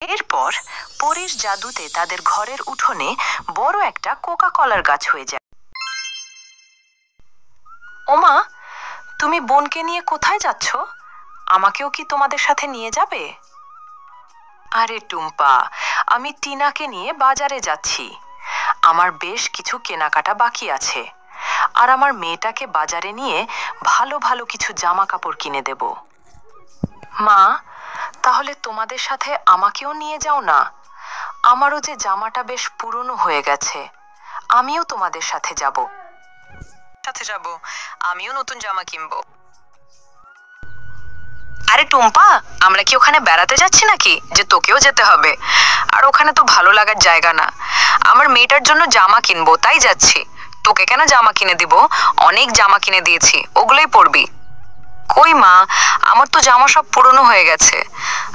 এরপর পরীর জাদুতে তাদের ঘরের উঠোনে বড় একটা কোকা কলার গাছ হয়ে যায়। ওমা, তুমি বোনকে নিয়ে কোথায় যাচ্ছ? আমাকেও কি তোমাদের সাথে নিয়ে যাবে? আরে টুম্পা, আমি টিনাকে নিয়ে বাজারে যাচ্ছি। আমার বেশ কিছু কেনাকাটা বাকি আছে, আর আমার মেয়েটাকে বাজারে নিয়ে ভালো ভালো কিছু জামা কাপড় কিনে দেব। মা, তাহলে তোমাদের সাথে আমাকেও নিয়ে যাও না। আমারও যে জামাটা বেশ পুরনো হয়ে গেছে, আমিও তোমাদের সাথে যাব। আমিও নতুন জামা কিনবো। আরে টুম্পা, আমরা কি ওখানে বেড়াতে যাচ্ছি নাকি যে তোকেও যেতে হবে? আর ওখানে তো ভালো লাগার জায়গা না। আমার মেয়েটার জন্য জামা কিনবো তাই যাচ্ছি। তোকে কেন জামা কিনে দিব? অনেক জামা কিনে দিয়েছি, ওগুলোই পরবি। কই মা, আমার তো জামা সব পুরনো হয়ে গেছে।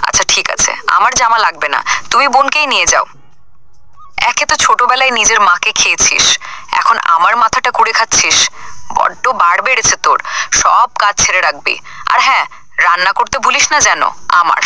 আচ্ছা ঠিক আছে, আমার জামা লাগবে না, তুমি বোনকেই নিয়ে যাও। একে তো ছোটবেলায় নিজের মাকে খেয়েছিস, এখন আমার মাথাটা কুড়ে খাচ্ছিস। বড্ড বার বেড়েছে তোর, সব কাজ ছেড়ে রাখবি। আর হ্যাঁ, রান্না করতে ভুলিস না যেন আমার।